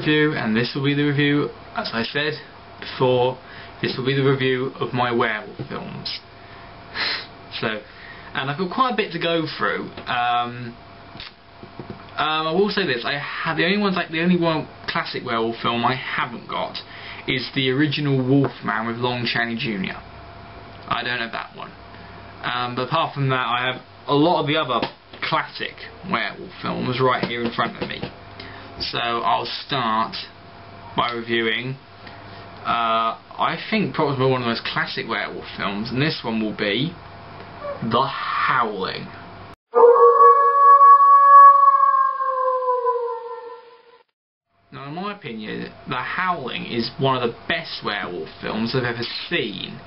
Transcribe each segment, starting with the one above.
review, and this will be the review, as I said before, this will be the review of my werewolf films. So, and I've got quite a bit to go through. I will say this: the only one classic werewolf film I haven't got is the original Wolfman with Lon Chaney Jr. I don't have that one. But apart from that, I have a lot of the other classic werewolf films right here in front of me. So I'll start by reviewing, I think probably one of the most classic werewolf films, and this one will be The Howling. Now, in my opinion, The Howling is one of the best werewolf films I've ever seen.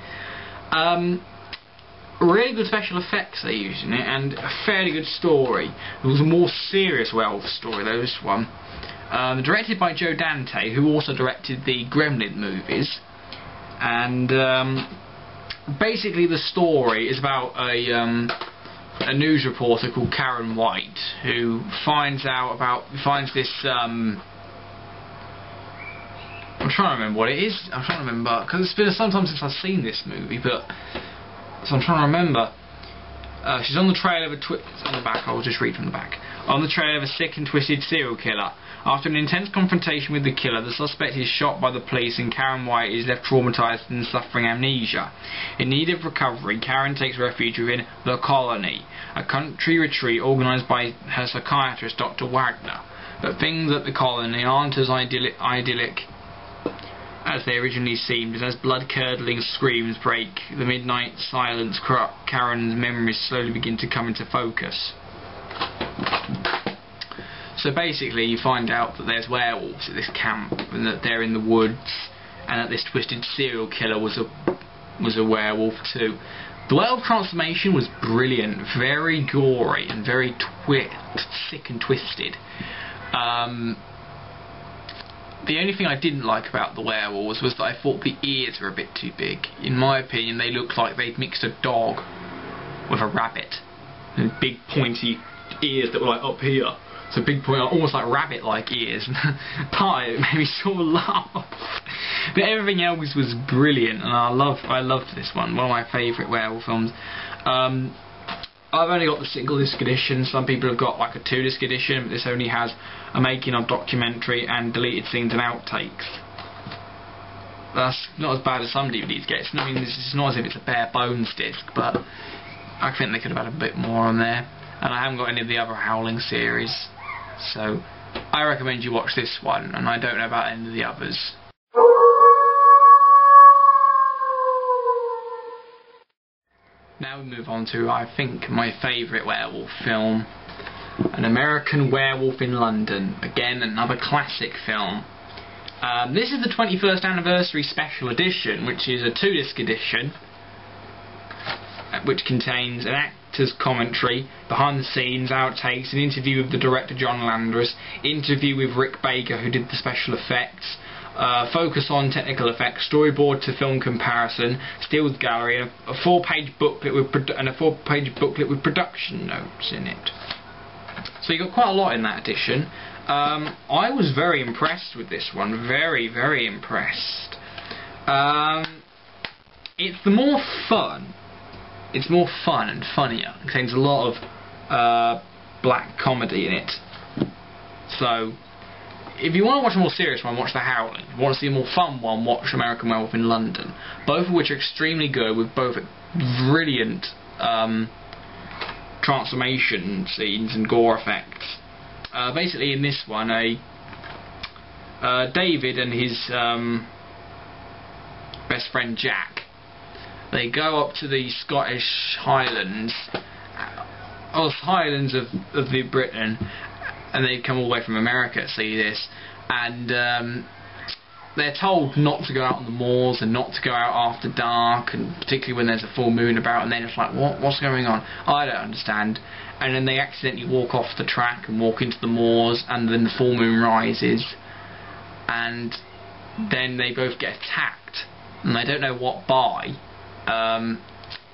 Really good special effects they used in it, and a fairly good story. It was a more serious werewolf story, though, this one. Directed by Joe Dante, who also directed the Gremlin movies. And basically the story is about a news reporter called Karen White, who finds this I'm trying to remember what it is. I'm trying to remember, because it's been some time since I've seen this movie, but so I'm trying to remember. She's on the trail of on the back. I'll just read from the back. On the trail of a sick and twisted serial killer. After an intense confrontation with the killer, the suspect is shot by the police, and Karen White is left traumatised and suffering amnesia. In need of recovery, Karen takes refuge within The Colony, a country retreat organised by her psychiatrist, Dr. Wagner. But things at The Colony aren't as idyllic as they originally seemed, and as blood-curdling screams break the midnight silence, Karen's memories slowly begin to come into focus. So basically you find out that there's werewolves at this camp, and that they're in the woods, and that this twisted serial killer was a werewolf too. The werewolf transformation was brilliant, very gory and very sick and twisted. The only thing I didn't like about the werewolves was that I thought the ears were a bit too big. In my opinion, they looked like they'd mixed a dog with a rabbit. And big pointy ears that were like up here. So big point, almost like rabbit-like ears. Part of it made me sort of laugh. But everything else was brilliant, and I loved this one. One of my favourite werewolf films. I've only got the single disc edition. Some people have got like a 2-disc edition, but this only has a making of documentary and deleted scenes and outtakes. That's not as bad as some DVDs get. I mean, it's not as if it's a bare bones disc, but I think they could have had a bit more on there. And I haven't got any of the other Howling series, so I recommend you watch this one, and I don't know about any of the others. Now we move on to, I think, my favourite werewolf film, An American Werewolf in London. Again, another classic film. This is the 21st anniversary special edition, which is a 2-disc edition, which contains an actor's commentary, behind the scenes, outtakes, an interview with the director John Landis, interview with Rick Baker, who did the special effects, focus on technical effects, storyboard to film comparison, stills gallery, and a 4-page booklet with production notes in it. So you got quite a lot in that edition. I was very impressed with this one, very, very impressed. It's more fun and funnier. It contains a lot of black comedy in it. So if you want to watch a more serious one, watch The Howling. If you want to see a more fun one, watch American Werewolf in London. Both of which are extremely good, with both brilliant transformation scenes and gore effects. Basically in this one, David and his best friend Jack, they go up to the Scottish Highlands, or Highlands of Britain, and they come all the way from America to see this, and they're told not to go out on the moors and not to go out after dark, and particularly when there's a full moon about, and they're just like, what's going on? I don't understand. And then they accidentally walk off the track and walk into the moors, and then the full moon rises, and then they both get attacked, and they don't know what by,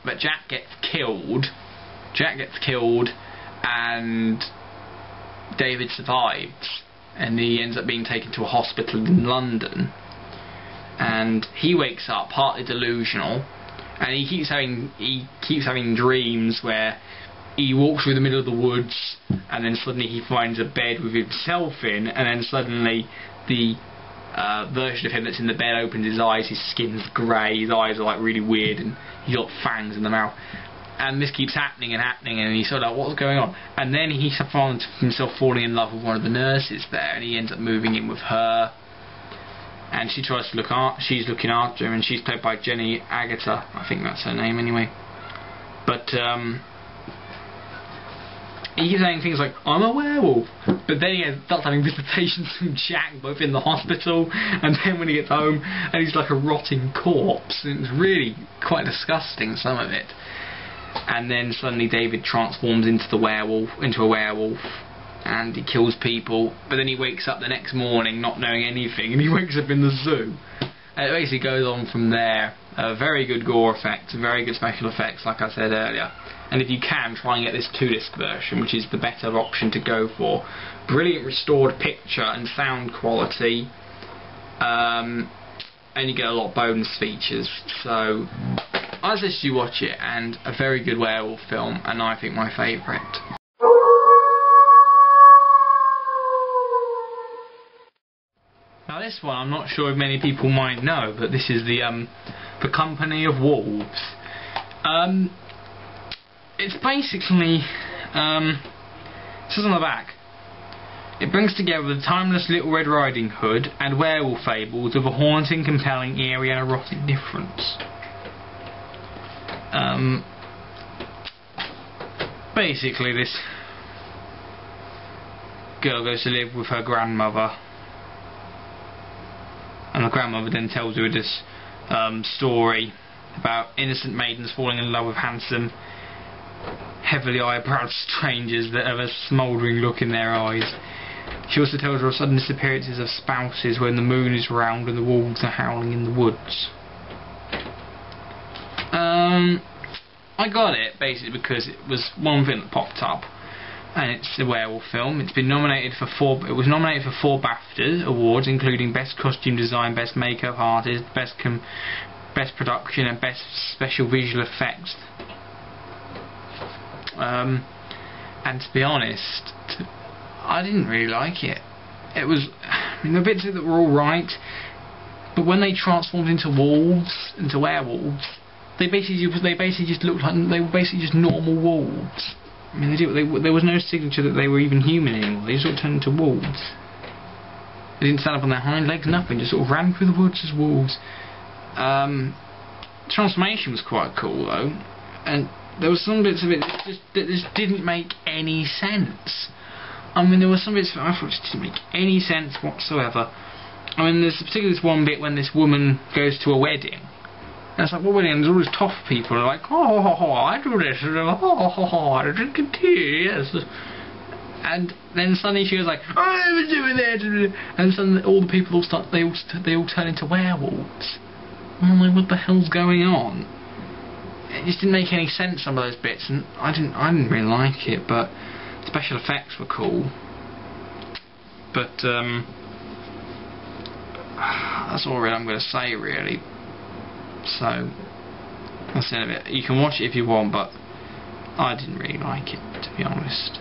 but Jack gets killed, and David survives, and he ends up being taken to a hospital in London, and he wakes up partly delusional, and he keeps having dreams where he walks through the middle of the woods, and then suddenly he finds a bed with himself in, and then suddenly the version of him that's in the bed opens his eyes, his skin's grey, his eyes are like really weird, and he's got fangs in the mouth. And this keeps happening, and he's sort of like, what's going on? And then he finds himself falling in love with one of the nurses there, and he ends up moving in with her. And she tries to she's looking after him, and she's played by Jenny Agutter, I think that's her name anyway. But he keeps saying things like, I'm a werewolf, but then he starts having visitations from Jack, both in the hospital, and then when he gets home, and he's like a rotting corpse, and it's really quite disgusting, some of it. And then suddenly David transforms into a werewolf, and he kills people, but then he wakes up the next morning not knowing anything, and he wakes up in the zoo. And it basically goes on from there. Very good gore effects, very good special effects, like I said earlier. And if you can, try and get this 2-disc version, which is the better option to go for. Brilliant restored picture and sound quality, and you get a lot of bonus features. So I suggest you watch it, and a very good werewolf film, and I think my favourite. Now this one, I'm not sure if many people might know, but this is the Company of Wolves. It's basically, it says on the back, it brings together the timeless Little Red Riding Hood and werewolf fables of a haunting, compelling, eerie and erotic difference. Basically this girl goes to live with her grandmother, and the grandmother then tells her this story about innocent maidens falling in love with handsome, heavily eyebrowed strangers that have a smouldering look in their eyes. She also tells her of sudden disappearances of spouses when the moon is round and the wolves are howling in the woods. I got it basically because it was one thing that popped up, and it's a werewolf film. It was nominated for 4 BAFTA awards, including Best Costume Design, Best Makeup Artist, Best Production and Best Special Visual Effects. And to be honest, I didn't really like it. It was, the bits that were alright, but when they transformed into werewolves, they basically just looked like they were basically just normal wolves. I mean, there was no signature that they were even human anymore. They just sort of turned into wolves. They didn't stand up on their hind legs, nothing. Just sort of ran through the woods as wolves. Transformation was quite cool though, and there were some bits of it that just didn't make any sense. I mean, there were some bits that I thought just didn't make any sense whatsoever. I mean, there's particularly this one bit when this woman goes to a wedding. And it's like, what wedding? And there's all these tough people who are like, I do this, I drink a tea, yes. And then suddenly she was like, I was doing that, and suddenly all the people they all turn into werewolves. I'm like, what the hell's going on? It just didn't make any sense, some of those bits, and I didn't really like it, but special effects were cool. But that's all really I'm going to say, really. So that's the end of it. You can watch it if you want, but I didn't really like it, to be honest.